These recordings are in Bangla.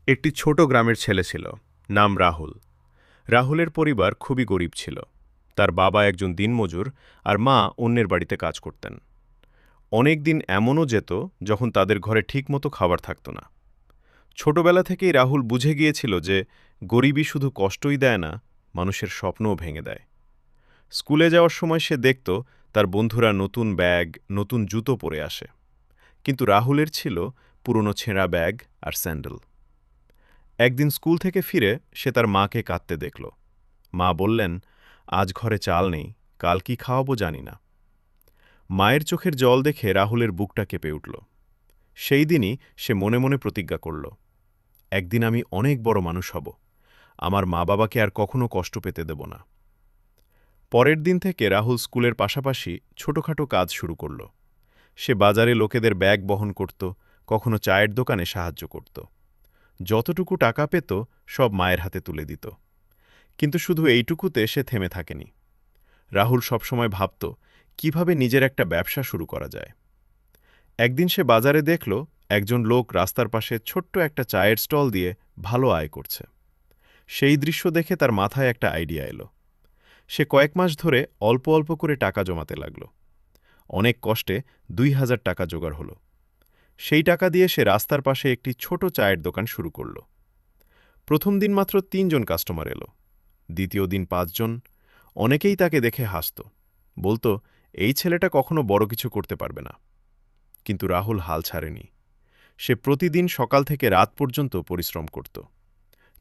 একটি ছোট গ্রামের ছেলে ছিল, নাম রাহুল। রাহুলের পরিবার খুবই গরিব ছিল। তার বাবা একজন দিনমজুর আর মা অন্যের বাড়িতে কাজ করতেন। অনেক দিন এমনও যেত যখন তাদের ঘরে ঠিকমতো খাবার থাকত না। ছোটবেলা থেকেই রাহুল বুঝে গিয়েছিল যে গরিবই শুধু কষ্টই দেয় না, মানুষের স্বপ্নও ভেঙে দেয়। স্কুলে যাওয়ার সময় সে দেখত তার বন্ধুরা নতুন ব্যাগ, নতুন জুতো পরে আসে, কিন্তু রাহুলের ছিল পুরনো ছেঁড়া ব্যাগ আর স্যান্ডেল। একদিন স্কুল থেকে ফিরে সে তার মাকে কাঁদতে দেখল। মা বললেন, আজ ঘরে চাল নেই, কাল কি খাওয়াবো জানি না। মায়ের চোখের জল দেখে রাহুলের বুকটা কেঁপে উঠল। সেই দিনই সে মনে মনে প্রতিজ্ঞা করল, একদিন আমি অনেক বড় মানুষ হব, আমার মা বাবাকে আর কখনো কষ্ট পেতে দেব না। পরের দিন থেকে রাহুল স্কুলের পাশাপাশি ছোটখাটো কাজ শুরু করল। সে বাজারে লোকেদের ব্যাগ বহন করত, কখনো চায়ের দোকানে সাহায্য করত। যতটুকু টাকা পেত সব মায়ের হাতে তুলে দিত। কিন্তু শুধু এইটুকুতে সে থেমে থাকেনি। রাহুল সবসময় ভাবত কিভাবে নিজের একটা ব্যবসা শুরু করা যায়। একদিন সে বাজারে দেখল একজন লোক রাস্তার পাশে ছোট্ট একটা চায়ের স্টল দিয়ে ভালো আয় করছে। সেই দৃশ্য দেখে তার মাথায় একটা আইডিয়া এলো। সে কয়েক মাস ধরে অল্প অল্প করে টাকা জমাতে লাগল। অনেক কষ্টে ২,০০০ টাকা জোগাড় হলো। সেই টাকা দিয়ে সে রাস্তার পাশে একটি ছোট চায়ের দোকান শুরু করল। প্রথম দিন মাত্র ৩ জন কাস্টমার এলো, দ্বিতীয় দিন ৫ জন। অনেকেই তাকে দেখে হাসত, বলতো, এই ছেলেটা কখনো বড় কিছু করতে পারবে না। কিন্তু রাহুল হাল ছাড়েনি। সে প্রতিদিন সকাল থেকে রাত পর্যন্ত পরিশ্রম করত।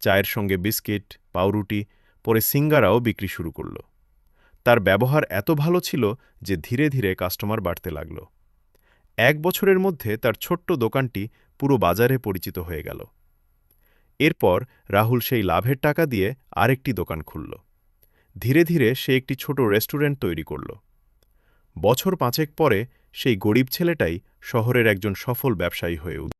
চায়ের সঙ্গে বিস্কিট, পাউরুটি, পরে সিঙ্গারাও বিক্রি শুরু করল। তার ব্যবহার এত ভালো ছিল যে ধীরে ধীরে কাস্টমার বাড়তে লাগল। ১ বছরের মধ্যে তার ছোট্ট দোকানটি পুরো বাজারে পরিচিত হয়ে গেল। এরপর রাহুল সেই লাভের টাকা দিয়ে আরেকটি দোকান খুলল। ধীরে ধীরে সে একটি ছোট রেস্টুরেন্ট তৈরি করল। বছর ৫ পরে সেই গরিব ছেলেটাই শহরের একজন সফল ব্যবসায়ী হয়ে উঠল।